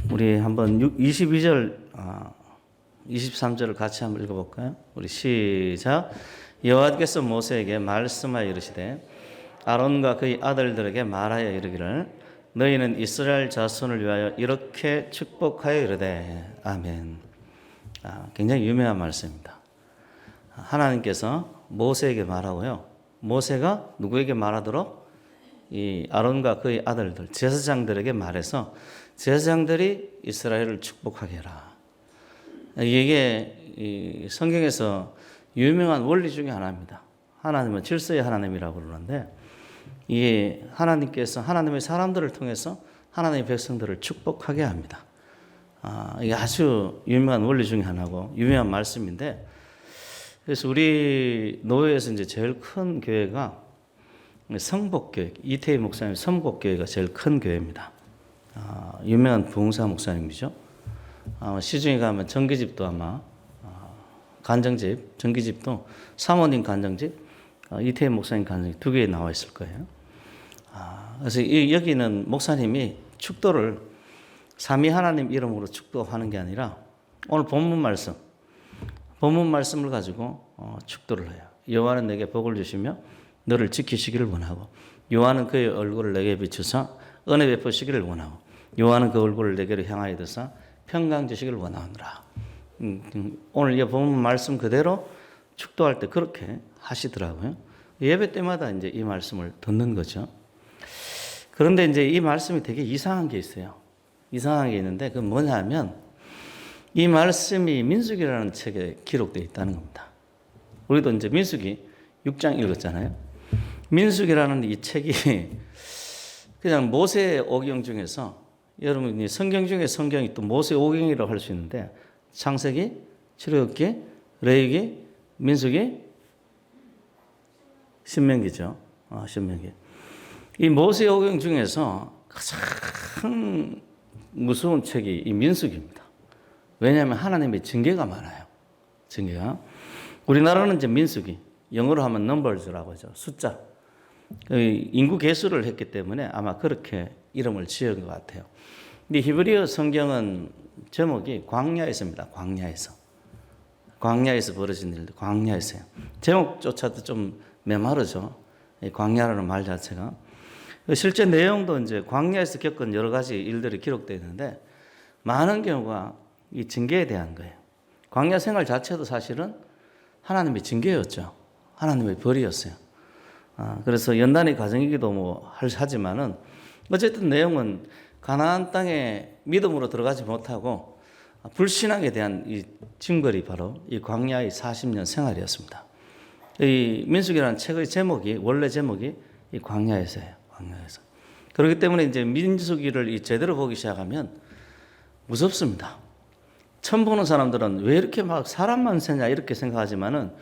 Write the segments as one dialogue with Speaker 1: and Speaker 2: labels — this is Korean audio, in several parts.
Speaker 1: 우리 한번 22절, 23절을 같이 한번 읽어볼까요? 우리 시작. 여호와께서 모세에게 말씀하여 이르시되 아론과 그의 아들들에게 말하여 이르기를 너희는 이스라엘 자손을 위하여 이렇게 축복하여 이르되 아멘. 굉장히 유명한 말씀입니다. 하나님께서 모세에게 말하고요. 모세가 누구에게 말하도록? 이 아론과 그의 아들들, 제사장들에게 말해서 제사장들이 이스라엘을 축복하게 해라. 이게 이 성경에서 유명한 원리 중에 하나입니다. 하나님은 질서의 하나님이라고 그러는데 이게 하나님께서 하나님의 사람들을 통해서 하나님의 백성들을 축복하게 합니다. 이게 아주 유명한 원리 중에 하나고 유명한 말씀인데, 그래서 우리 노예에서 이제 제일 큰 교회가 성복교회, 이태희 목사님 성복교회가 제일 큰 교회입니다. 유명한 부흥사 목사님이죠. 시중에 가면 정기집도 아마 간정집, 정기집도 사모님 간정집, 이태희 목사님 간정집 두 개 나와 있을 거예요. 그래서 여기는 목사님이 축도를 삼위 하나님 이름으로 축도하는 게 아니라 오늘 본문 말씀을 가지고 축도를 해요. 여호와는 내게 복을 주시며 너를 지키시기를 원하고 여호와는 그의 얼굴을 내게 비추사 은혜 베푸시기를 원하고 여호와는 그 얼굴을 내게로 향하여 드사 평강 주시기를 원하노라. 오늘 이 본문 말씀 그대로 축도할 때 그렇게 하시더라고요. 예배 때마다 이제 이 말씀을 듣는 거죠. 그런데 이제 이 말씀이 되게 이상한 게 있어요. 이상한 게 있는데 그건 뭐냐면 이 말씀이 민수기라는 책에 기록되어 있다는 겁니다. 우리도 이제 민수기 6장 읽었잖아요. 민수기라는 이 책이 그냥 모세 오경 중에서 여러분이 성경 중에 성경이 또 모세 오경이라고 할 수 있는데 창세기, 출애굽기, 레위기, 민수기, 신명기죠. 신명기. 이 모세 오경 중에서 가장 무서운 책이 이 민수기입니다. 왜냐하면 하나님의 징계가 많아요. 징계가. 우리나라는 이제 민수기, 영어로 하면 numbers라고 하죠. 숫자. 인구 계수를 했기 때문에 아마 그렇게 이름을 지은 것 같아요. 근데 히브리어 성경은 제목이 광야에서입니다. 광야에서 벌어진 일들, 광야에서요. 제목조차도 좀 메마르죠. 광야라는 말 자체가. 실제 내용도 이제 광야에서 겪은 여러 가지 일들이 기록되어 있는데 많은 경우가 이 징계에 대한 거예요. 광야 생활 자체도 사실은 하나님의 징계였죠. 하나님의 벌이었어요. 그래서 연단의 과정이기도 하지만은 어쨌든 내용은 가나안 땅에 믿음으로 들어가지 못하고 불신앙에 대한 이 징벌이 바로 이 광야의 40년 생활이었습니다. 이 민수기라는 책의 제목이 원래 제목이 이 광야에서예요. 광야에서. 그렇기 때문에 이제 민수기를 제대로 보기 시작하면 무섭습니다. 처음 보는 사람들은 왜 이렇게 막 사람만 세냐 이렇게 생각하지만은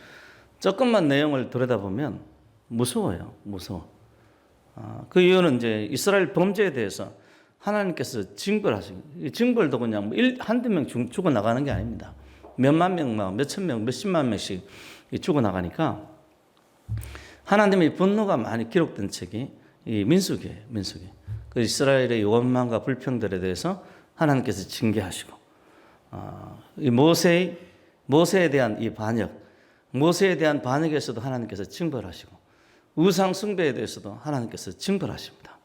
Speaker 1: 조금만 내용을 들여다보면 무서워요. 무서워. 그 이유는 이제 이스라엘 범죄에 대해서 하나님께서 징벌하시고, 징벌도 그냥 한두 명 죽어 나가는 게 아닙니다. 몇만 명, 몇천 명, 몇십만 명씩 죽어 나가니까 하나님의 분노가 많이 기록된 책이 이 민수기예요. 민수기. 그 이스라엘의 원망과 불평들에 대해서 하나님께서 징계하시고, 이 모세에 대한 이 반역, 모세에 대한 반역에서도 하나님께서 징벌하시고, 우상 숭배에 대해서도 하나님께서 징벌하십니다.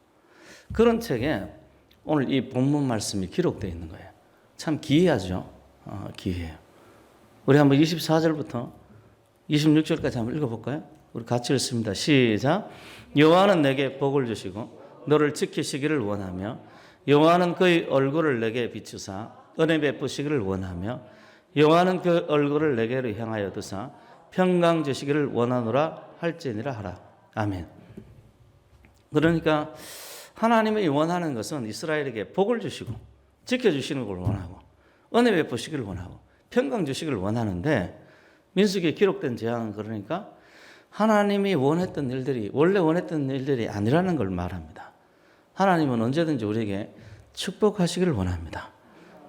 Speaker 1: 그런 책에 오늘 이 본문 말씀이 기록되어 있는 거예요. 참 기이하죠. 기이해요. 우리 한번 24절부터 26절까지 한번 읽어볼까요? 우리 같이 읽습니다. 시작. 여호와는 내게 복을 주시고 너를 지키시기를 원하며 여호와는 그의 얼굴을 내게 비추사 은혜 베푸시기를 원하며 여호와는 그 얼굴을 내게로 향하여 드사 평강 주시기를 원하노라 할지니라 하라. 아멘. 그러니까 하나님이 원하는 것은 이스라엘에게 복을 주시고 지켜주시는 걸 원하고 은혜 베푸시기를 원하고 평강 주시기를 원하는데 민수기에 기록된 재앙은 그러니까 하나님이 원했던 일들이 원래 원했던 일들이 아니라는 걸 말합니다. 하나님은 언제든지 우리에게 축복하시기를 원합니다.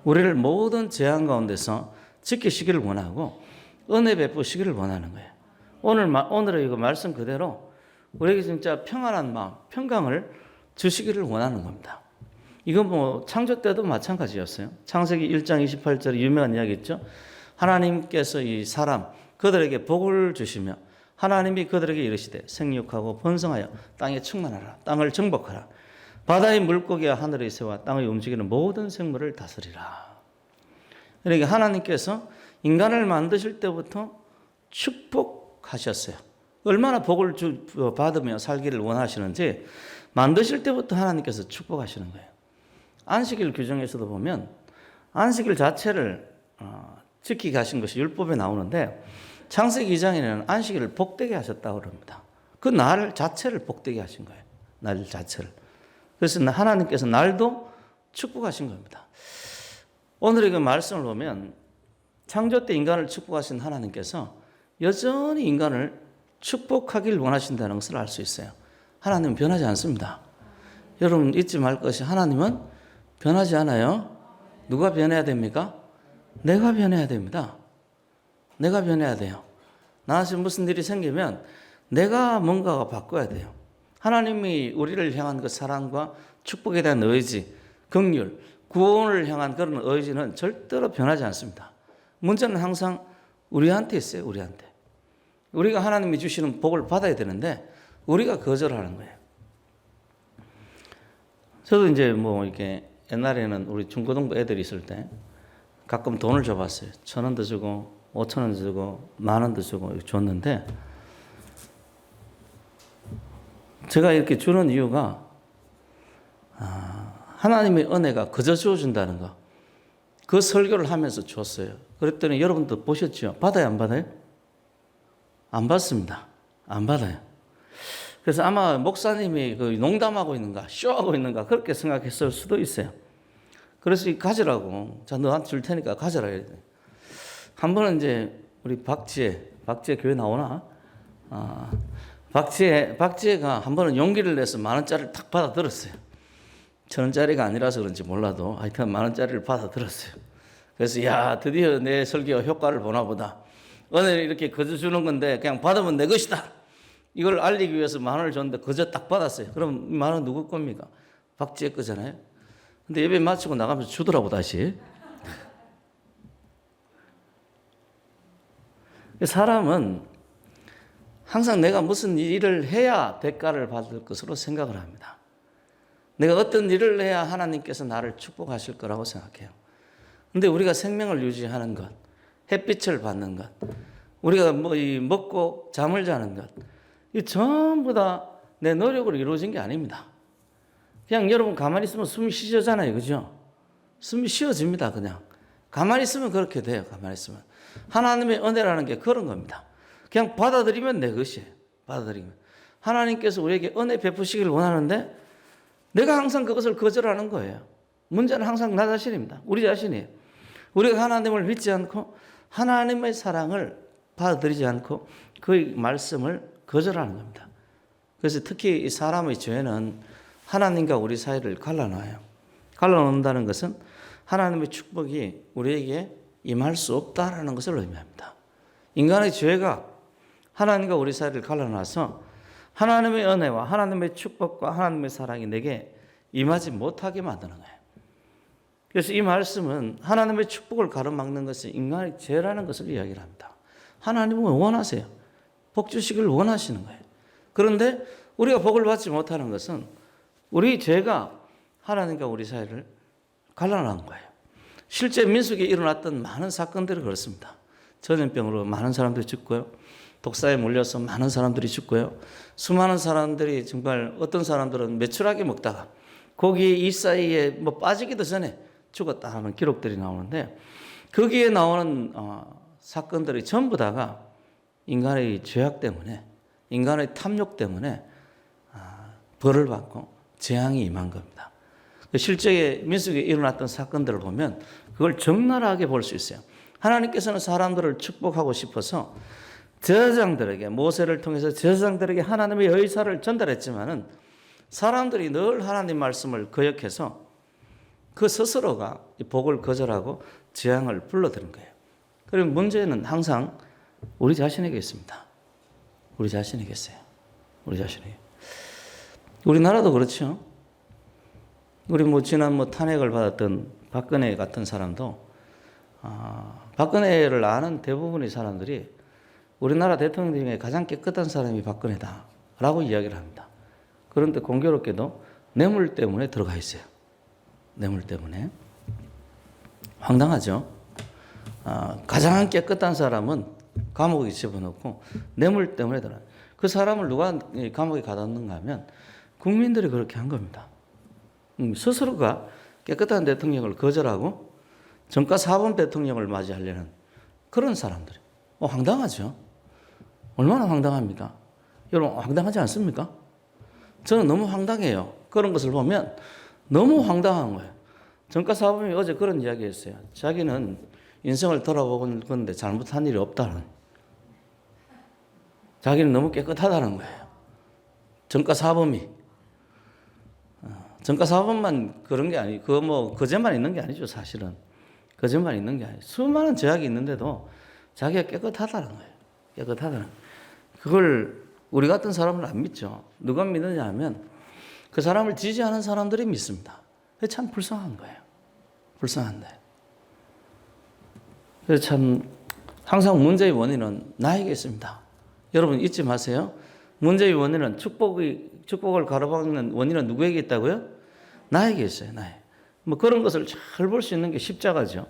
Speaker 1: 우리를 모든 재앙 가운데서 지키시기를 원하고 은혜 베푸시기를 원하는 거예요. 오늘의 이거 말씀 그대로 우리에게 진짜 평안한 마음, 평강을 주시기를 원하는 겁니다. 이건 뭐 창조 때도 마찬가지였어요. 창세기 1장 28절에 유명한 이야기 있죠. 하나님께서 이 사람 그들에게 복을 주시며 하나님이 그들에게 이르시되 생육하고 번성하여 땅에 충만하라. 땅을 정복하라. 바다의 물고기와 하늘의 새와 땅의 움직이는 모든 생물을 다스리라. 그러니까 하나님께서 인간을 만드실 때부터 축복하셨어요. 얼마나 복을 받으며 살기를 원하시는지 만드실 때부터 하나님께서 축복하시는 거예요. 안식일 규정에서도 보면 안식일 자체를 지키게 하신 것이 율법에 나오는데 창세기 2장에는 안식일을 복되게 하셨다고 그럽니다. 그 날 자체를 복되게 하신 거예요. 날 자체를. 그래서 하나님께서 날도 축복하신 겁니다. 오늘의 그 말씀을 보면 창조 때 인간을 축복하신 하나님께서 여전히 인간을 축복하길 원하신다는 것을 알 수 있어요. 하나님은 변하지 않습니다. 여러분 잊지 말 것이 하나님은 변하지 않아요. 누가 변해야 됩니까? 내가 변해야 됩니다. 내가 변해야 돼요. 나한테 무슨 일이 생기면 내가 뭔가가 바꿔야 돼요. 하나님이 우리를 향한 그 사랑과 축복에 대한 의지, 긍휼, 구원을 향한 그런 의지는 절대로 변하지 않습니다. 문제는 항상 우리한테 있어요. 우리한테. 우리가 하나님이 주시는 복을 받아야 되는데 우리가 거절하는 거예요. 저도 이제 뭐 이렇게 옛날에는 우리 중고등부 애들이 있을 때 가끔 돈을 줘봤어요. 1,000원도 주고 5,000원도 주고 10,000원도 주고 줬는데 제가 이렇게 주는 이유가 하나님의 은혜가 그저 주어준다는 거. 그 설교를 하면서 줬어요. 그랬더니 여러분도 보셨죠? 받아요, 안 받아요? 안 받습니다. 안 받아요. 그래서 아마 목사님이 그 농담하고 있는가, 쇼하고 있는가 그렇게 생각했을 수도 있어요. 그래서 가지라고. 자, 너한테 줄 테니까 가져라. 한 번은 이제 우리 박지혜 교회 나오나? 박지혜가 한 번은 용기를 내서 10,000원짜리를 탁 받아 들었어요. 1,000원짜리가 아니라서 그런지 몰라도 하여튼 10,000원짜리를 받아 들었어요. 그래서 야, 드디어 내 설교가 효과를 보나 보다. 은혜를 이렇게 거저 주는 건데 그냥 받으면 내 것이다. 이걸 알리기 위해서 10,000원을 줬는데 거저 딱 받았어요. 그럼 10,000원 누구 겁니까? 박지혜 거잖아요. 근데 예배 마치고 나가면서 주더라고 다시. 사람은 항상 내가 무슨 일을 해야 대가를 받을 것으로 생각을 합니다. 내가 어떤 일을 해야 하나님께서 나를 축복하실 거라고 생각해요. 근데 우리가 생명을 유지하는 것, 햇빛을 받는 것, 우리가 먹고 잠을 자는 것, 이 전부 다 내 노력으로 이루어진 게 아닙니다. 그냥 여러분 가만히 있으면 숨이 쉬어잖아요. 그죠? 숨이 쉬어집니다. 그냥. 가만히 있으면 그렇게 돼요. 가만히 있으면. 하나님의 은혜라는 게 그런 겁니다. 그냥 받아들이면 내 것이에요. 받아들이면. 하나님께서 우리에게 은혜 베푸시기를 원하는데 내가 항상 그것을 거절하는 거예요. 문제는 항상 나 자신입니다. 우리 자신이에요. 우리가 하나님을 믿지 않고 하나님의 사랑을 받아들이지 않고 그 말씀을 거절하는 겁니다. 그래서 특히 이 사람의 죄는 하나님과 우리 사이를 갈라놔요. 갈라놓는다는 것은 하나님의 축복이 우리에게 임할 수 없다라는 것을 의미합니다. 인간의 죄가 하나님과 우리 사이를 갈라놔서 하나님의 은혜와 하나님의 축복과 하나님의 사랑이 내게 임하지 못하게 만드는 거예요. 그래서 이 말씀은 하나님의 축복을 가로막는 것은 인간의 죄라는 것을 이야기를 합니다. 하나님은 원하세요. 복 주시기를 원하시는 거예요. 그런데 우리가 복을 받지 못하는 것은 우리 죄가 하나님과 우리 사이를 갈라놓은 거예요. 실제 민수기에 일어났던 많은 사건들이 그렇습니다. 전염병으로 많은 사람들이 죽고요. 독사에 물려서 많은 사람들이 죽고요. 수많은 사람들이 정말 어떤 사람들은 매출하게 먹다가 거기 이 사이에 빠지기도 전에 죽었다 하는 기록들이 나오는데 거기에 나오는 사건들이 전부 다가 인간의 죄악 때문에 인간의 탐욕 때문에 벌을 받고 재앙이 임한 겁니다. 실제 민수기에 일어났던 사건들을 보면 그걸 적나라하게 볼 수 있어요. 하나님께서는 사람들을 축복하고 싶어서 제사장들에게 모세를 통해서 제사장들에게 하나님의 의사를 전달했지만은 사람들이 늘 하나님 말씀을 거역해서 그 스스로가 복을 거절하고 재앙을 불러들인 거예요. 그리고 문제는 항상 우리 자신에게 있습니다. 우리 자신에게 있어요. 우리 자신에게. 우리나라도 그렇죠. 우리 지난 탄핵을 받았던 박근혜 같은 사람도 박근혜를 아는 대부분의 사람들이 우리나라 대통령 중에 가장 깨끗한 사람이 박근혜다라고 이야기를 합니다. 그런데 공교롭게도 뇌물 때문에 들어가 있어요. 뇌물 때문에. 황당하죠. 가장 깨끗한 사람은 감옥에 집어넣고 뇌물 때문에 들어가요. 그 사람을 누가 감옥에 가뒀는가 하면 국민들이 그렇게 한 겁니다. 스스로가 깨끗한 대통령을 거절하고 정가 사범 대통령을 맞이하려는 그런 사람들이. 황당하죠. 얼마나 황당합니까? 여러분 황당하지 않습니까? 저는 너무 황당해요. 그런 것을 보면 너무 황당한 거예요. 정가 사범이 어제 그런 이야기했어요. 자기는 인생을 돌아보는 건데 잘못한 일이 없다는. 자기는 너무 깨끗하다는 거예요. 정가 사범이. 정가 사범만 그런 게 아니고 거짓말 있는 게 아니죠, 사실은. 거짓말 있는 게 아니에요. 수많은 죄악이 있는데도 자기가 깨끗하다는 거예요. 깨끗하다는 거예요. 그걸 우리 같은 사람은 안 믿죠. 누가 믿느냐 하면 그 사람을 지지하는 사람들이 믿습니다. 참 불쌍한 거예요. 불쌍한데. 그래서 참 항상 문제의 원인은 나에게 있습니다. 여러분 잊지 마세요. 문제의 원인은 축복을 가로막는 원인은 누구에게 있다고요? 나에게 있어요. 나에. 그런 것을 잘 볼 수 있는 게 십자가죠.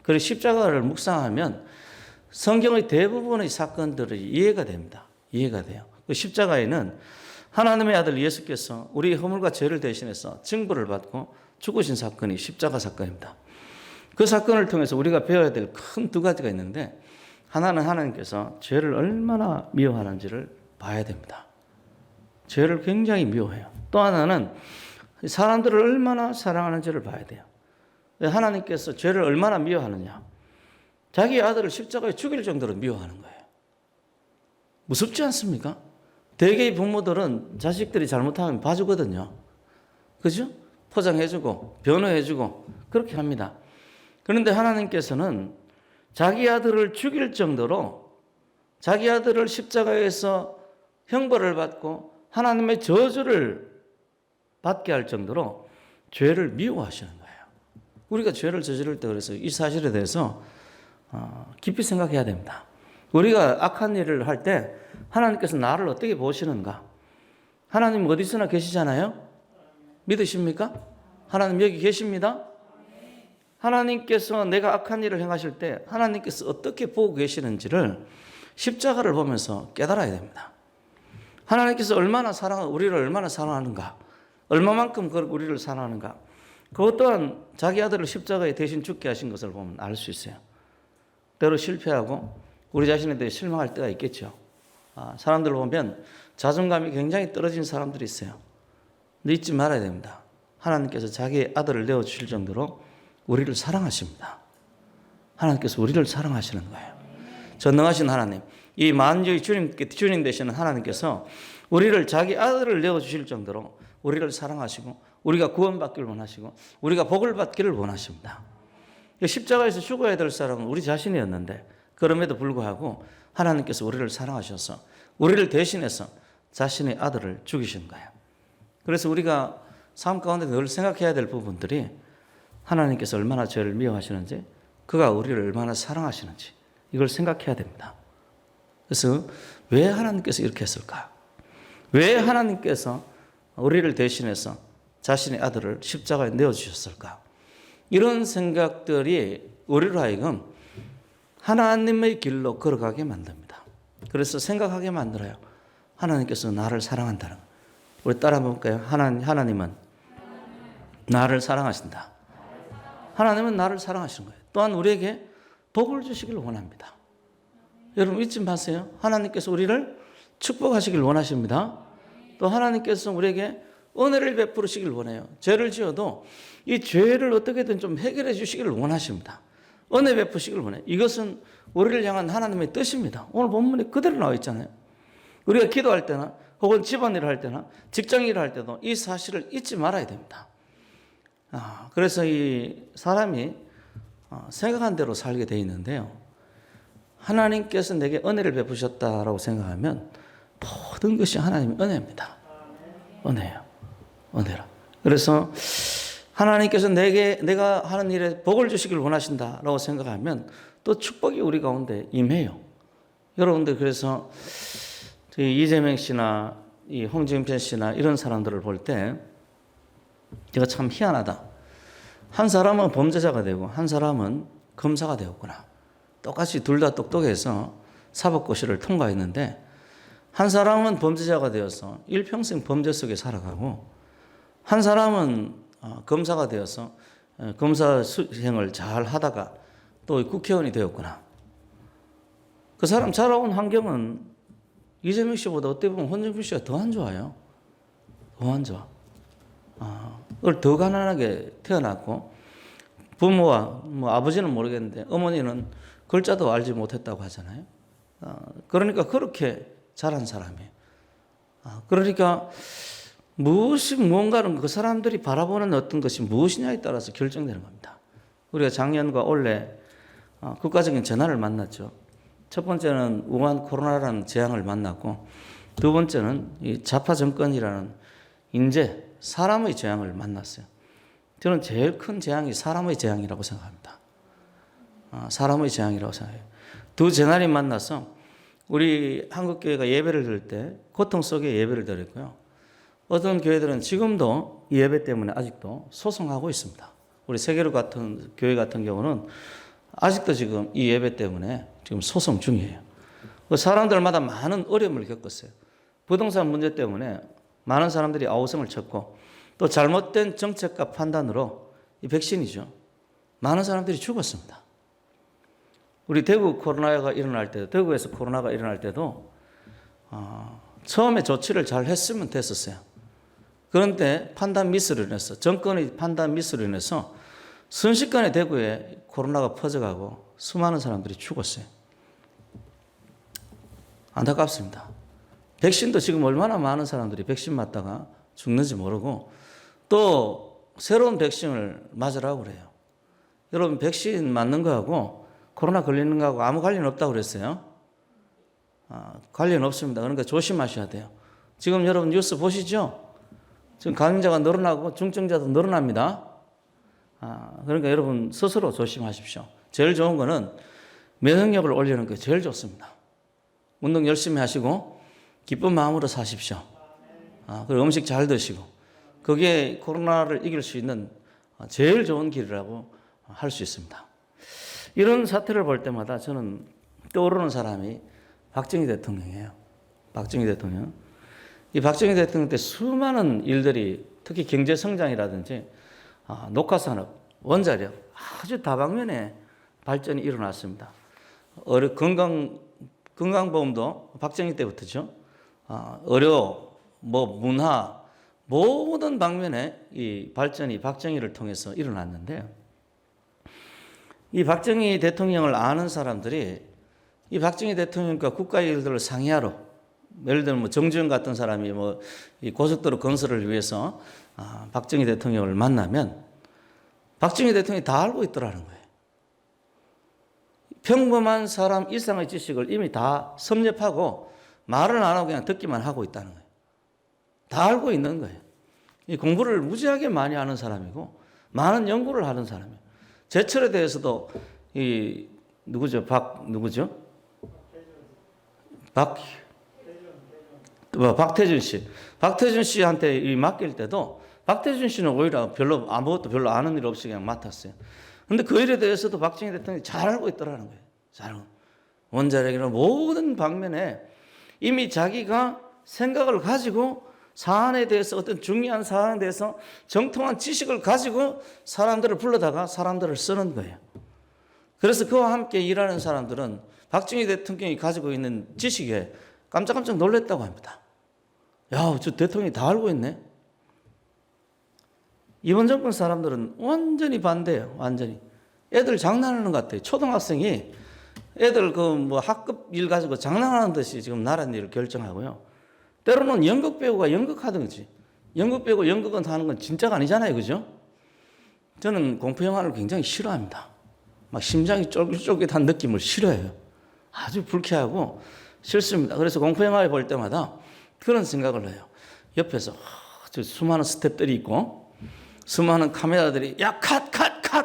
Speaker 1: 그리고 십자가를 묵상하면 성경의 대부분의 사건들이 이해가 됩니다. 이해가 돼요. 그 십자가에는 하나님의 아들 예수께서 우리의 허물과 죄를 대신해서 징벌을 받고 죽으신 사건이 십자가 사건입니다. 그 사건을 통해서 우리가 배워야 될 큰 두 가지가 있는데 하나는 하나님께서 죄를 얼마나 미워하는지를 봐야 됩니다. 죄를 굉장히 미워해요. 또 하나는 사람들을 얼마나 사랑하는지를 봐야 돼요. 하나님께서 죄를 얼마나 미워하느냐. 자기 아들을 십자가에 죽일 정도로 미워하는 거예요. 무섭지 않습니까? 대개의 부모들은 자식들이 잘못하면 봐주거든요. 그죠? 포장해주고 변호해주고 그렇게 합니다. 그런데 하나님께서는 자기 아들을 죽일 정도로 자기 아들을 십자가에서 형벌을 받고 하나님의 저주를 받게 할 정도로 죄를 미워하시는 거예요. 우리가 죄를 저지를 때 그래서 이 사실에 대해서 깊이 생각해야 됩니다. 우리가 악한 일을 할 때 하나님께서 나를 어떻게 보시는가? 하나님 어디서나 계시잖아요? 믿으십니까? 하나님 여기 계십니다? 하나님께서 내가 악한 일을 행하실 때 하나님께서 어떻게 보고 계시는지를 십자가를 보면서 깨달아야 됩니다. 하나님께서 우리를 얼마나 사랑하는가? 얼마만큼 우리를 사랑하는가? 그것 또한 자기 아들을 십자가에 대신 죽게 하신 것을 보면 알 수 있어요. 때로 실패하고 우리 자신에 대해 실망할 때가 있겠죠. 사람들 보면 자존감이 굉장히 떨어진 사람들이 있어요. 근데 잊지 말아야 됩니다. 하나님께서 자기의 아들을 내어주실 정도로 우리를 사랑하십니다. 하나님께서 우리를 사랑하시는 거예요. 전능하신 하나님, 이 만주의 주님 되시는 하나님께서 우리를 자기 아들을 내어주실 정도로 우리를 사랑하시고 우리가 구원받기를 원하시고 우리가 복을 받기를 원하십니다. 십자가에서 죽어야 될 사람은 우리 자신이었는데 그럼에도 불구하고 하나님께서 우리를 사랑하셔서 우리를 대신해서 자신의 아들을 죽이신 거예요. 그래서 우리가 삶 가운데 늘 생각해야 될 부분들이 하나님께서 얼마나 죄를 미워하시는지 그가 우리를 얼마나 사랑하시는지 이걸 생각해야 됩니다. 그래서 왜 하나님께서 이렇게 했을까? 왜 하나님께서 우리를 대신해서 자신의 아들을 십자가에 내어주셨을까? 이런 생각들이 우리로 하여금 하나님의 길로 걸어가게 만듭니다. 그래서 생각하게 만들어요. 하나님께서 나를 사랑한다는 거. 우리 따라 한번 볼까요? 하나님은 나를 사랑하신다. 하나님은 나를 사랑하시는 거예요. 또한 우리에게 복을 주시길 원합니다. 여러분 잊지 마세요. 하나님께서 우리를 축복하시길 원하십니다. 또 하나님께서 우리에게 은혜를 베푸시길 원해요. 죄를 지어도 이 죄를 어떻게든 좀 해결해 주시기를 원하십니다. 은혜 베푸시길 원해요. 이것은 우리를 향한 하나님의 뜻입니다. 오늘 본문에 그대로 나와 있잖아요. 우리가 기도할 때나 혹은 집안일을 할 때나 직장일을 할 때도 이 사실을 잊지 말아야 됩니다. 그래서 이 사람이 생각한 대로 살게 돼 있는데요. 하나님께서 내게 은혜를 베푸셨다라고 생각하면 모든 것이 하나님의 은혜입니다. 은혜예요. 은혜라. 그래서 하나님께서 내가 하는 일에 복을 주시길 원하신다라고 생각하면 또 축복이 우리 가운데 임해요. 여러분들 그래서 이재명 씨나 이 홍준표 씨나 이런 사람들을 볼 때 제가 참 희한하다. 한 사람은 범죄자가 되고 한 사람은 검사가 되었구나. 똑같이 둘 다 똑똑해서 사법고시를 통과했는데 한 사람은 범죄자가 되어서 일평생 범죄 속에 살아가고 한 사람은 검사가 되어서 검사 수행을 잘 하다가 또 국회의원이 되었구나. 그 사람 자라온 환경은 이재명 씨보다 어떻게 보면 홍준표 씨가 더 안 좋아요. 더 안 좋아. 더 가난하게 태어났고 부모와 아버지는 모르겠는데 어머니는 글자도 알지 못했다고 하잖아요. 그러니까 그렇게 자란 사람이에요. 그러니까 무언가는 그 사람들이 바라보는 어떤 것이 무엇이냐에 따라서 결정되는 겁니다. 우리가 작년과 올해 국가적인 전환을 만났죠. 첫 번째는 우한 코로나라는 재앙을 만났고 두 번째는 이 좌파 정권이라는 인재, 사람의 재앙을 만났어요. 저는 제일 큰 재앙이 사람의 재앙이라고 생각합니다. 사람의 재앙이라고 생각해요. 두 재난이 만나서 우리 한국교회가 예배를 드릴 때 고통 속에 예배를 드렸고요. 어떤 교회들은 지금도 이 예배 때문에 아직도 소송하고 있습니다. 우리 세계로 같은 교회 같은 경우는 아직도 지금 이 예배 때문에 지금 소송 중이에요. 사람들마다 많은 어려움을 겪었어요. 부동산 문제 때문에 많은 사람들이 아우성을 쳤고 또 잘못된 정책과 판단으로 이 백신이죠. 많은 사람들이 죽었습니다. 우리 대구 코로나가 일어날 때도 대구에서 코로나가 일어날 때도 처음에 조치를 잘 했으면 됐었어요. 그런데 판단 미스로 인해서 정권의 판단 미스로 인해서 순식간에 대구에 코로나가 퍼져가고 수많은 사람들이 죽었어요. 안타깝습니다. 백신도 지금 얼마나 많은 사람들이 백신 맞다가 죽는지 모르고 또 새로운 백신을 맞으라고 그래요. 여러분 백신 맞는 거하고 코로나 걸리는 거하고 아무 관련 없다고 그랬어요. 관련 없습니다. 그러니까 조심하셔야 돼요. 지금 여러분 뉴스 보시죠? 지금 감염자가 늘어나고 중증자도 늘어납니다. 그러니까 여러분 스스로 조심하십시오. 제일 좋은 거는 면역력을 올리는 게 제일 좋습니다. 운동 열심히 하시고 기쁜 마음으로 사십시오. 그리고 음식 잘 드시고 그게 코로나를 이길 수 있는 제일 좋은 길이라고 할 수 있습니다. 이런 사태를 볼 때마다 저는 떠오르는 사람이 박정희 대통령이에요. 박정희 대통령. 이 박정희 대통령 때 수많은 일들이 특히 경제 성장이라든지 녹화산업, 원자력 아주 다방면에 발전이 일어났습니다. 건강보험도 박정희 때부터죠. 의료, 문화 모든 방면에 이 발전이 박정희를 통해서 일어났는데 이 박정희 대통령을 아는 사람들이 이 박정희 대통령과 국가 일들을 상의하러 예를 들면 정주영 같은 사람이 이 고속도로 건설을 위해서 박정희 대통령을 만나면 박정희 대통령이 다 알고 있더라는 거예요. 평범한 사람 일상의 지식을 이미 다 섭렵하고 말을 안 하고 그냥 듣기만 하고 있다는 거예요. 다 알고 있는 거예요. 이 공부를 무지하게 많이 하는 사람이고 많은 연구를 하는 사람이에요. 제철에 대해서도 박태준 씨한테 맡길 때도 박태준 씨는 오히려 아무것도 별로 아는 일 없이 그냥 맡았어요. 근데 그 일에 대해서도 박정희 대통령이 잘 알고 있더라는 거예요. 잘 알고. 원자력이나 모든 방면에 이미 자기가 생각을 가지고 사안에 대해서 어떤 중요한 사안에 대해서 정통한 지식을 가지고 사람들을 불러다가 사람들을 쓰는 거예요. 그래서 그와 함께 일하는 사람들은 박정희 대통령이 가지고 있는 지식에 깜짝깜짝 놀랐다고 합니다. 야, 저 대통령이 다 알고 있네. 이번 정권 사람들은 완전히 반대예요. 완전히. 애들 장난하는 것 같아요. 초등학생이 애들 학급 일 가지고 장난하는 듯이 지금 나라 일을 결정하고요. 때로는 연극 배우가 연극하든지 연극 배우고 연극은 하는 건 진짜가 아니잖아요. 그죠? 저는 공포 영화를 굉장히 싫어합니다. 막 심장이 쫄깃쫄깃한 느낌을 싫어해요. 아주 불쾌하고 싫습니다. 그래서 공포 영화를 볼 때마다 그런 생각을 해요. 옆에서 저 수많은 스태프들이 있고 수많은 카메라들이 야, 컷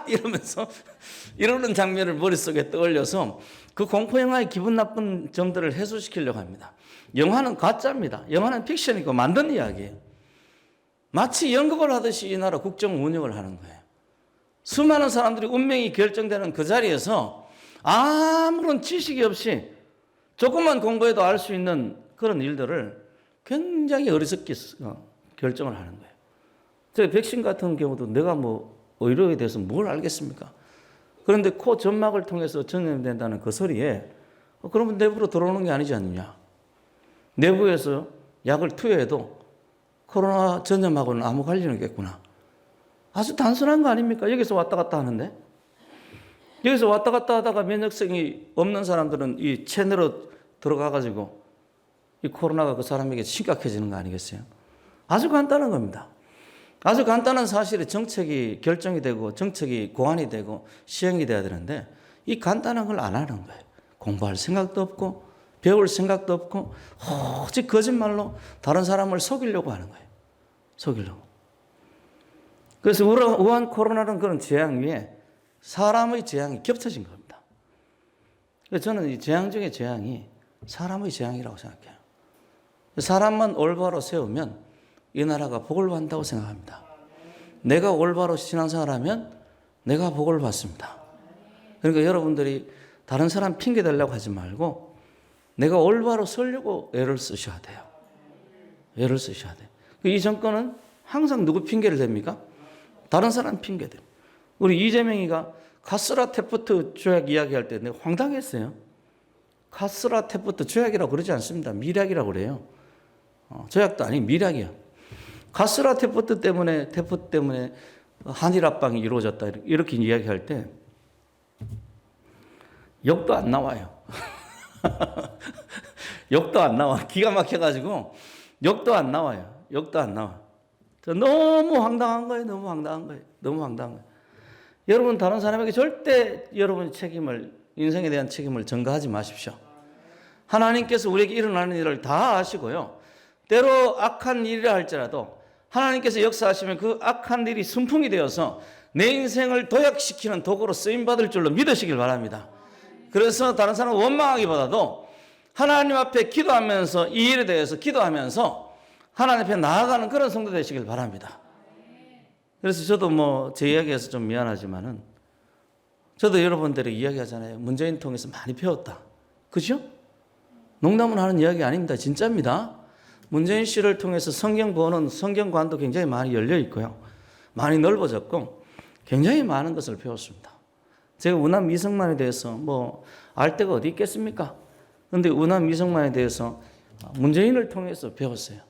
Speaker 1: 이러면서 이러는 장면을 머릿속에 떠올려서 그 공포영화의 기분 나쁜 점들을 해소시키려고 합니다. 영화는 가짜입니다. 영화는 픽션이고 만든 이야기예요. 마치 연극을 하듯이 이 나라 국정 운영을 하는 거예요. 수많은 사람들이 운명이 결정되는 그 자리에서 아무런 지식이 없이 조금만 공부해도 알 수 있는 그런 일들을 굉장히 어리석게 결정을 하는 거예요. 저 백신 같은 경우도 내가 뭐 의료에 대해서 뭘 알겠습니까? 그런데 코 점막을 통해서 전염된다는 그 소리에 그러면 내부로 들어오는 게 아니지 않느냐. 내부에서 약을 투여해도 코로나 전염하고는 아무 관련이 없겠구나. 아주 단순한 거 아닙니까? 여기서 왔다 갔다 하는데. 여기서 왔다 갔다 하다가 면역성이 없는 사람들은 이 체내로 들어가가지고 이 코로나가 그 사람에게 심각해지는 거 아니겠어요? 아주 간단한 겁니다. 아주 간단한 사실에 정책이 결정이 되고 정책이 고안이 되고 시행이 돼야 되는데 이 간단한 걸 안 하는 거예요. 공부할 생각도 없고 배울 생각도 없고 오직 거짓말로 다른 사람을 속이려고 하는 거예요. 속이려고. 그래서 우한 코로나는 그런 재앙 위에 사람의 재앙이 겹쳐진 겁니다. 그래서 저는 이 재앙 중에 재앙이 사람의 재앙이라고 생각해요. 사람만 올바로 세우면 이 나라가 복을 받는다고 생각합니다. 내가 올바로 신앙생활하면 내가 복을 받습니다. 그러니까 여러분들이 다른 사람 핑계 대려고 하지 말고 내가 올바로 서려고 애를 쓰셔야 돼요. 애를 쓰셔야 돼요. 이 정권은 항상 누구 핑계를 댑니까? 다른 사람 핑계 대요. 우리 이재명이가 카스라 테프트 조약 이야기할 때 내가 황당했어요. 카스라 테프트 조약이라고 그러지 않습니다. 미략이라고 그래요. 조약도 아닌 미략이야. 카스라 테프트 때문에 한일 합방이 이루어졌다 이렇게 이야기할 때 욕도 안 나와요. 욕도 안 나와. 기가 막혀가지고 욕도 안 나와요. 욕도 안 나와. 너무 황당한 거예요. 너무 황당한 거예요. 너무 황당한 거예요. 여러분 다른 사람에게 절대 여러분 책임을 인생에 대한 책임을 전가하지 마십시오. 하나님께서 우리에게 일어나는 일을 다 아시고요. 때로 악한 일이라 할지라도 하나님께서 역사하시면 그 악한 일이 순풍이 되어서 내 인생을 도약시키는 도구로 쓰임받을 줄로 믿으시길 바랍니다. 그래서 다른 사람을 원망하기보다도 하나님 앞에 기도하면서 이 일에 대해서 기도하면서 하나님 앞에 나아가는 그런 성도 되시길 바랍니다. 그래서 저도 뭐 제 이야기에서 좀 미안하지만은 저도 여러분들이 이야기하잖아요. 문재인 통해서 많이 배웠다. 그죠? 농담은 하는 이야기 아닙니다. 진짜입니다. 문재인 씨를 통해서 성경 보는 성경관도 굉장히 많이 열려 있고요. 많이 넓어졌고 굉장히 많은 것을 배웠습니다. 제가 우남 이성만에 대해서 뭐 알 데가 어디 있겠습니까? 그런데 우남 이성만에 대해서 문재인을 통해서 배웠어요.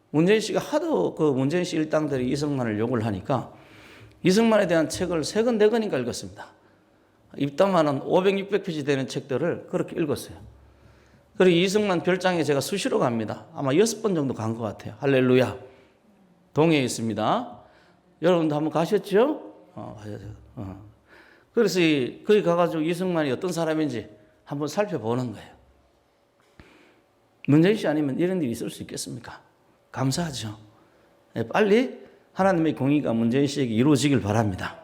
Speaker 1: 문재인 씨가 하도 그 문재인 씨 일당들이 이성만을 욕을 하니까 이성만에 대한 책을 3권, 4권인가 읽었습니다. 입담하는 500, 600페이지 되는 책들을 그렇게 읽었어요. 그리고 이성만 별장에 제가 수시로 갑니다. 아마 6번 정도 간 것 같아요. 할렐루야. 동해에 있습니다. 여러분도 한번 가셨죠? 가셨죠. 그래서 거기 가가지고 이성만이 어떤 사람인지 한번 살펴보는 거예요. 문재인 씨 아니면 이런 일이 있을 수 있겠습니까? 감사하죠. 빨리 하나님의 공의가 문재인 씨에게 이루어지길 바랍니다.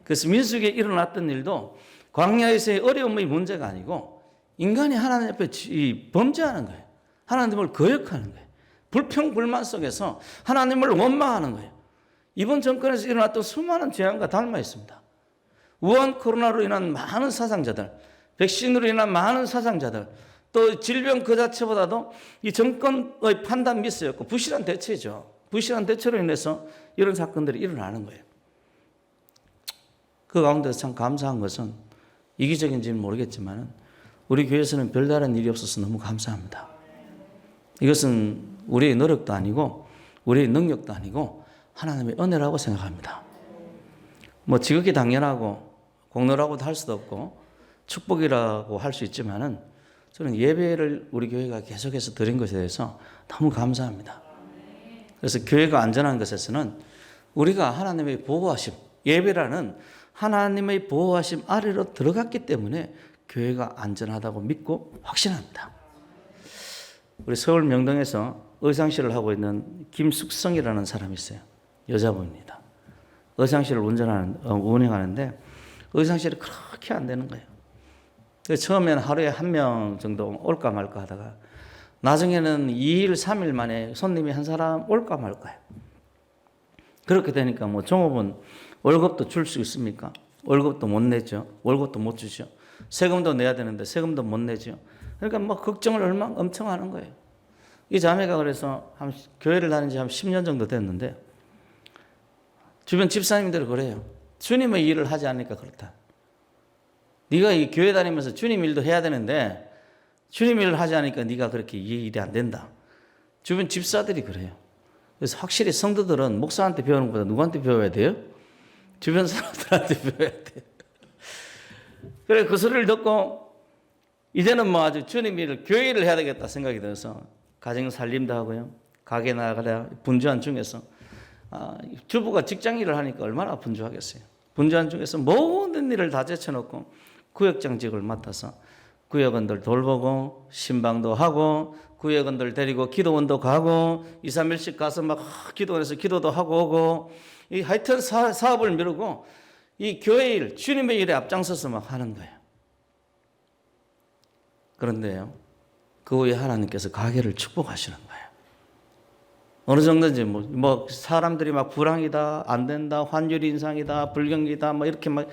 Speaker 1: 그래서 민수기에 일어났던 일도 광야에서의 어려움의 문제가 아니고 인간이 하나님 앞에 범죄하는 거예요. 하나님을 거역하는 거예요. 불평불만 속에서 하나님을 원망하는 거예요. 이번 정권에서 일어났던 수많은 재앙과 닮아 있습니다. 우한 코로나로 인한 많은 사상자들, 백신으로 인한 많은 사상자들, 또 질병 그 자체보다도 이 정권의 판단 미스였고 부실한 대처죠. 부실한 대처로 인해서 이런 사건들이 일어나는 거예요. 그 가운데서 참 감사한 것은 이기적인지는 모르겠지만 우리 교회에서는 별다른 일이 없어서 너무 감사합니다. 이것은 우리의 노력도 아니고 우리의 능력도 아니고 하나님의 은혜라고 생각합니다. 뭐 지극히 당연하고 공로라고도 할 수도 없고 축복이라고 할 수 있지만은 저는 예배를 우리 교회가 계속해서 드린 것에 대해서 너무 감사합니다. 그래서 교회가 안전한 것에서는 우리가 하나님의 보호하심, 예배라는 하나님의 보호하심 아래로 들어갔기 때문에 교회가 안전하다고 믿고 확신합니다. 우리 서울 명동에서 의상실을 하고 있는 김숙성이라는 사람이 있어요. 여자분입니다. 의상실을 운행하는데 의상실이 그렇게 안 되는 거예요. 그래서 처음에는 하루에 한 명 정도 올까 말까 하다가 나중에는 2일, 3일 만에 손님이 한 사람 올까 말까요. 그렇게 되니까 뭐 종업원 월급도 줄 수 있습니까? 월급도 못 내죠. 월급도 못 주죠. 세금도 내야 되는데 세금도 못 내죠. 그러니까 뭐 걱정을 엄청 하는 거예요. 이 자매가 그래서 교회를 다닌 지 한 10년 정도 됐는데 주변 집사님들이 그래요. 주님의 일을 하지 않으니까 그렇다. 네가 이 교회 다니면서 주님 일도 해야 되는데 주님 일을 하지 않으니까 네가 그렇게 이 일이 안 된다. 주변 집사들이 그래요. 그래서 확실히 성도들은 목사한테 배우는 것보다 누구한테 배워야 돼요? 주변 사람들한테 배워야 돼요. 그래 그 소리를 듣고 이제는 뭐 아주 주님 일을 교회 일을 해야 되겠다 생각이 들어서 가정 살림도 하고요. 가게 나가랴 분주한 중에서 주부가 직장 일을 하니까 얼마나 분주하겠어요. 분주한 중에서 모든 일을 다 제쳐놓고 구역장직을 맡아서 구역원들 돌보고 신방도 하고 구역원들 데리고 기도원도 가고 2, 3일씩 가서 막 기도원에서 기도도 하고 오고 하여튼 사업을 미루고 이 교회 일, 주님의 일에 앞장서서 막 하는 거예요. 그런데요, 그 후에 하나님께서 가게를 축복하시는 거예요. 어느 정도인지 뭐 사람들이 막 불황이다, 안 된다, 환율 인상이다, 불경기다, 뭐 이렇게 막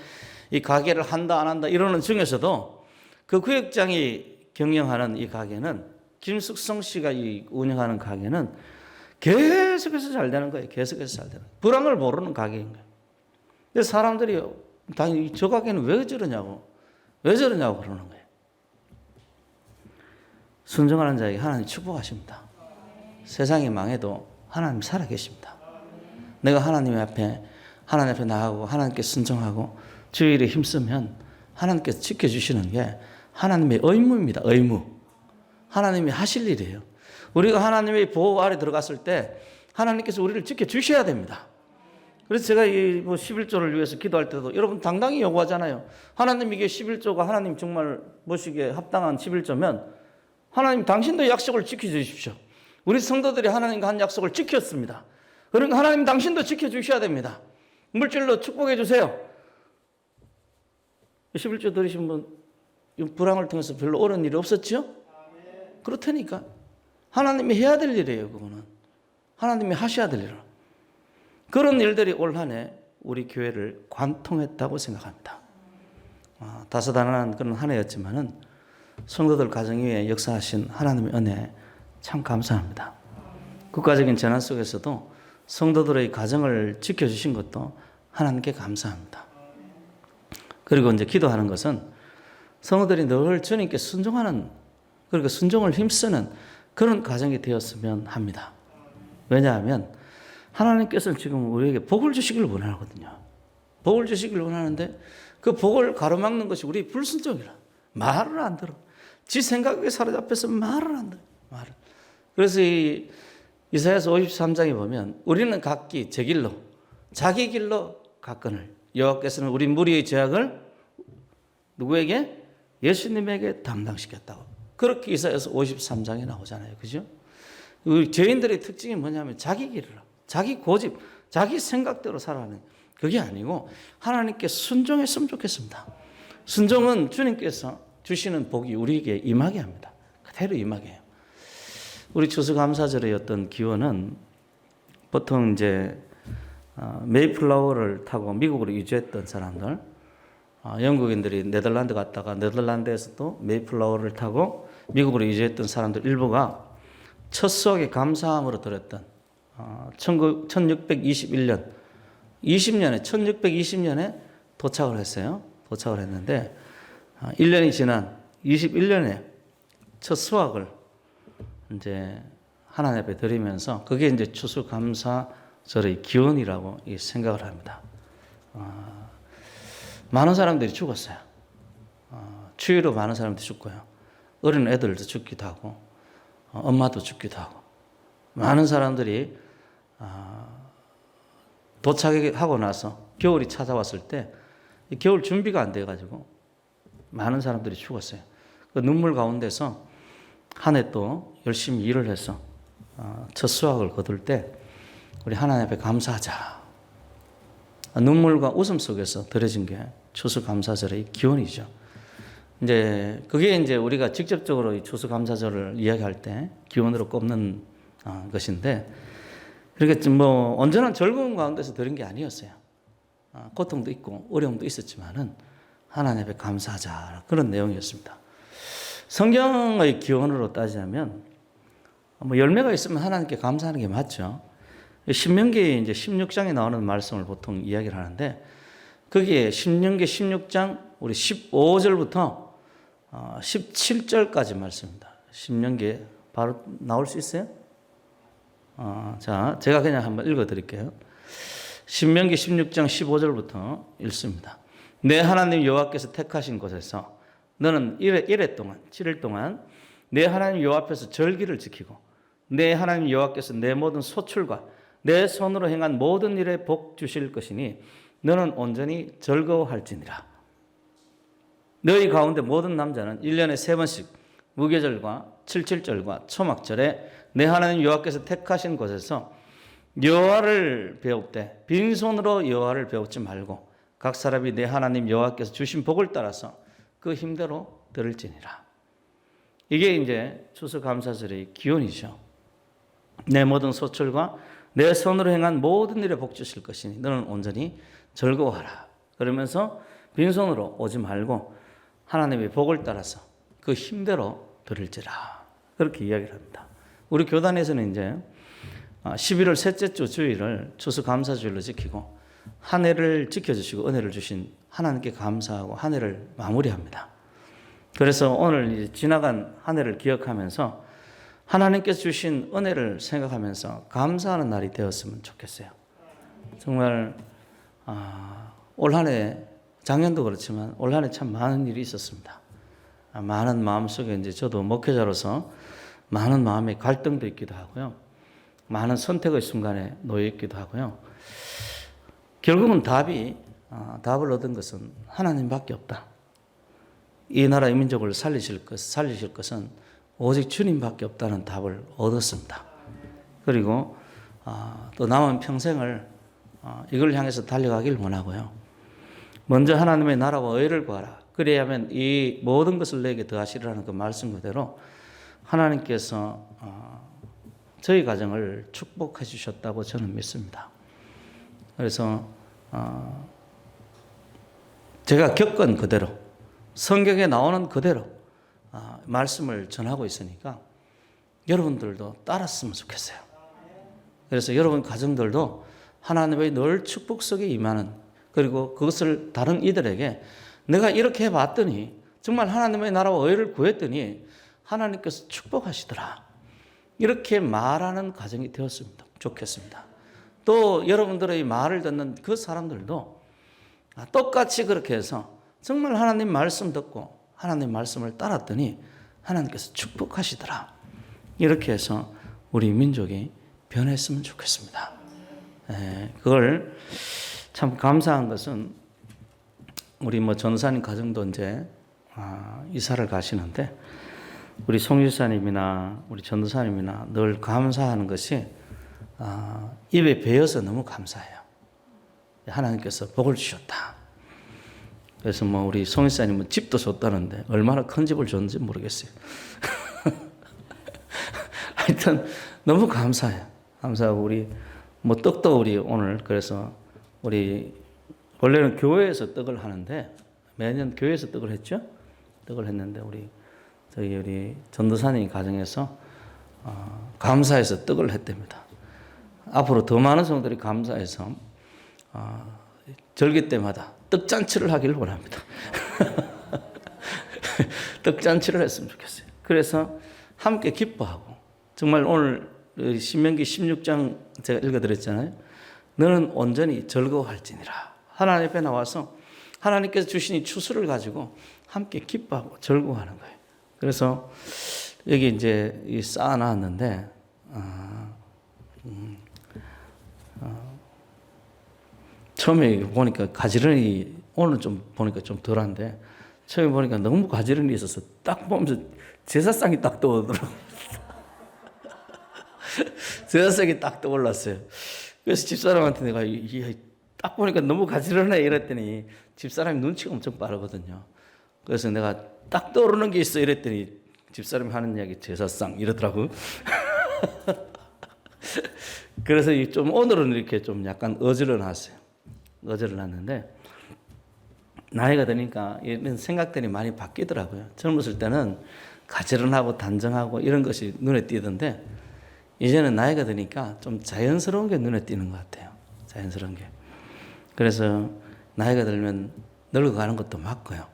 Speaker 1: 이 가게를 한다, 안 한다 이러는 중에서도 그 구역장이 경영하는 이 가게는 김숙성 씨가 운영하는 가게는 계속해서 잘 되는 거예요. 계속해서 잘 되는 거예요. 불황을 모르는 가게인 거예요. 그래서 사람들이 당연히 저 가게는 왜 저러냐고 그러는 거예요. 순종하는 자에게 하나님 축복하십니다. 세상이 망해도 하나님 살아계십니다. 내가 하나님 앞에 나가고 하나님께 순종하고 주의 일에 힘쓰면 하나님께서 지켜주시는 게 하나님의 의무입니다. 의무. 하나님이 하실 일이에요. 우리가 하나님의 보호 아래 들어갔을 때 하나님께서 우리를 지켜주셔야 됩니다. 그래서 제가 이 11조를 위해서 기도할 때도 여러분 당당히 요구하잖아요. 하나님 이게 11조가 하나님 정말 모시기에 합당한 11조면 하나님 당신도 약속을 지켜주십시오. 우리 성도들이 하나님과 한 약속을 지켰습니다. 그러니까 하나님 당신도 지켜주셔야 됩니다. 물질로 축복해 주세요. 11조 들으신 분 불황을 통해서 별로 옳은 일이 없었죠? 그렇다니까. 하나님이 해야 될 일이에요. 그거는. 하나님이 하셔야 될 일. 그런 일들이 올 한 해 우리 교회를 관통했다고 생각합니다. 다소다난한 그런 한 해였지만은 성도들 가정 위에 역사하신 하나님의 은혜 참 감사합니다. 국가적인 재난 속에서도 성도들의 가정을 지켜주신 것도 하나님께 감사합니다. 그리고 이제 기도하는 것은 성도들이 늘 주님께 순종하는, 그리고 순종을 힘쓰는 그런 가정이 되었으면 합니다. 왜냐하면 하나님께서는 지금 우리에게 복을 주시길 원하거든요. 복을 주시길 원하는데 그 복을 가로막는 것이 우리 불순종이라. 말을 안 들어. 지 생각에 사로잡혀서 말을 안 들어. 말을. 그래서 이 이사야서 53장에 보면 우리는 각기 제 길로 자기 길로 갔거늘 여호와께서는 우리 무리의 죄악을 누구에게? 예수님에게 담당시켰다고. 그렇게 이사야서 53장에 나오잖아요. 그죠? 우리 죄인들의 특징이 뭐냐면 자기 길을, 자기 고집, 자기 생각대로 살아가는 그게 아니고 하나님께 순종했으면 좋겠습니다. 순종은 주님께서 주시는 복이 우리에게 임하게 합니다. 그대로 임하게 해요. 우리 추수감사절의 어떤 기원은 보통 이제 메이플라워를 타고 미국으로 이주했던 사람들, 영국인들이 네덜란드 갔다가 네덜란드에서도 메이플라워를 타고 미국으로 이주했던 사람들 일부가 첫 수확의 감사함으로 드렸던 1621년 1620년에 도착을 했어요. 도착을 했는데 1년이 지난 21년에 첫 수확을 이제 하나님 앞에 드리면서 그게 이제 추수감사절의 기원이라고 생각을 합니다. 많은 사람들이 죽었어요. 추위로 많은 사람들이 죽고요. 어린 애들도 죽기도 하고 엄마도 죽기도 하고 많은 사람들이 도착하고 나서 겨울이 찾아왔을 때 겨울 준비가 안 돼가지고 많은 사람들이 죽었어요. 그 눈물 가운데서 한 해 또 열심히 일을 해서 첫 수확을 거둘 때 우리 하나님 앞에 감사하자. 눈물과 웃음 속에서 드려진 게 추수감사절의 기원이죠. 이제 그게 이제 우리가 직접적으로 이 추수감사절을 이야기할 때 기원으로 꼽는 것인데, 그렇게 뭐 온전한 즐거운 가운데서 드린 게 아니었어요. 고통도 있고 어려움도 있었지만은 하나님 앞에 감사하자, 그런 내용이었습니다. 성경의 기원으로 따지자면 뭐 열매가 있으면 하나님께 감사하는 게 맞죠. 신명기 이제 16장에 나오는 말씀을 보통 이야기를 하는데, 거기에 신명기 16장 우리 15절부터 17절까지 말씀입니다. 신명기에 바로 나올 수 있어요? 자, 제가 그냥 한번 읽어 드릴게요. 신명기 16장 15절부터 읽습니다. 내 하나님 여호와께서 택하신 곳에서 너는 이래 동안 7일 동안 내 하나님 여호와 앞에서 절기를 지키고, 내 하나님 여호와께서 내 모든 소출과 내 손으로 행한 모든 일에 복 주실 것이니 너는 온전히 즐거워할지니라. 너희 가운데 모든 남자는 1년에 3번씩 무교절과 칠칠절과 초막절에 내 하나님 여호와께서 택하신 곳에서 여호와를 배웁되 빈손으로 여호와를 배우지 말고 각 사람이 내 하나님 여호와께서 주신 복을 따라서 그 힘대로 들을지니라. 이게 이제 추수감사절의 기원이죠. 내 모든 소출과 내 손으로 행한 모든 일에 복 주실 것이니 너는 온전히 즐거워하라. 그러면서 빈손으로 오지 말고 하나님의 복을 따라서 그 힘대로 들을지라. 그렇게 이야기를 합니다. 우리 교단에서는 이제 11월 셋째 주 주일을 추수감사주일로 지키고 한 해를 지켜주시고 은혜를 주신 하나님께 감사하고 한 해를 마무리합니다. 그래서 오늘 지나간 한 해를 기억하면서 하나님께서 주신 은혜를 생각하면서 감사하는 날이 되었으면 좋겠어요. 정말 올 한 해, 작년도 그렇지만 올 한 해 참 많은 일이 있었습니다. 많은 마음속에 이제 저도 목회자로서 많은 마음의 갈등도 있기도 하고요. 많은 선택의 순간에 놓여 있기도 하고요. 결국은 답을 얻은 것은 하나님밖에 없다. 이 나라 이 민족을 살리실 것은 오직 주님밖에 없다는 답을 얻었습니다. 그리고 또 남은 평생을 이걸 향해서 달려가길 원하고요. 먼저 하나님의 나라와 의를 구하라. 그래야면 이 모든 것을 내게 더하시리라는 그 말씀 그대로 하나님께서 저희 가정을 축복해 주셨다고 저는 믿습니다. 그래서 제가 겪은 그대로 성경에 나오는 그대로 말씀을 전하고 있으니까 여러분들도 따랐으면 좋겠어요. 그래서 여러분 가정들도 하나님의 늘 축복 속에 임하는, 그리고 그것을 다른 이들에게 내가 이렇게 해봤더니 정말 하나님의 나라와 의를 구했더니 하나님께서 축복하시더라, 이렇게 말하는 가정이 되었습니다. 좋겠습니다. 또 여러분들의 말을 듣는 그 사람들도 똑같이 그렇게 해서 정말 하나님 말씀 듣고 하나님 말씀을 따랐더니 하나님께서 축복하시더라, 이렇게 해서 우리 민족이 변했으면 좋겠습니다. 그걸 참 감사한 것은 우리 전사님 가정도 이제 이사를 가시는데 우리 송지사님이나 우리 전도사님이나 늘 감사하는 것이 입에 배어서 너무 감사해요. 하나님께서 복을 주셨다. 그래서 우리 송지사님은 집도 줬다는데 얼마나 큰 집을 줬는지 모르겠어요. 하여튼 너무 감사해요. 감사하고 우리 떡도 우리 오늘 그래서 우리 원래는 교회에서 떡을 하는데 매년 교회에서 떡을 했죠. 떡을 했는데 우리 전도사님 가정에서 감사해서 떡을 했답니다. 앞으로 더 많은 성도들이 감사해서 절기 때마다 떡잔치를 하기를 원합니다. 떡잔치를 했으면 좋겠어요. 그래서 함께 기뻐하고 정말 오늘 신명기 16장 제가 읽어드렸잖아요. 너는 온전히 즐거워할지니라. 하나님 앞에 나와서 하나님께서 주신 이 추수를 가지고 함께 기뻐하고 즐거워하는 거예요. 그래서 여기 이제 쌓아놨는데 처음에 보니까 가지런히, 오늘 좀 보니까 좀 덜한데 처음에 보니까 너무 가지런히 있어서 딱 보면서 제사상이 딱 떠오르더라고요. 제사상이 딱 떠올랐어요. 그래서 집사람한테 내가 딱 보니까 너무 가지런해 이랬더니 집사람이 눈치가 엄청 빠르거든요. 그래서 내가 딱 떠오르는 게 있어 이랬더니 집사람이 하는 이야기 제사상 이러더라고. 그래서 좀 오늘은 이렇게 좀 약간 어지러놨어요. 어지러놨는데 나이가 드니까 이런 생각들이 많이 바뀌더라고요. 젊었을 때는 가지런하고 단정하고 이런 것이 눈에 띄던데 이제는 나이가 드니까 좀 자연스러운 게 눈에 띄는 것 같아요. 자연스러운 게. 그래서 나이가 들면 늙어가는 것도 맞고요.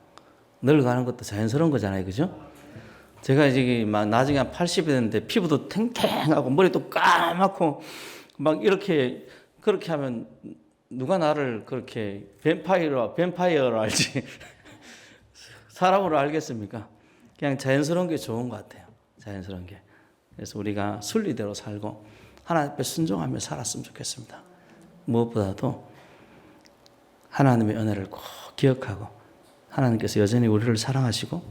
Speaker 1: 늙어가는 것도 자연스러운 거잖아요. 그죠? 제가 이제 막 나중에 한 80이 됐는데 피부도 탱탱하고 머리도 까맣고 막 이렇게 그렇게 하면 누가 나를 그렇게 뱀파이어로 알지 사람으로 알겠습니까? 그냥 자연스러운 게 좋은 것 같아요. 자연스러운 게. 그래서 우리가 순리대로 살고 하나님 앞에 순종하며 살았으면 좋겠습니다. 무엇보다도 하나님의 은혜를 꼭 기억하고 하나님께서 여전히 우리를 사랑하시고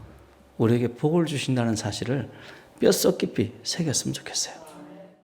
Speaker 1: 우리에게 복을 주신다는 사실을 뼛속 깊이 새겼으면 좋겠어요.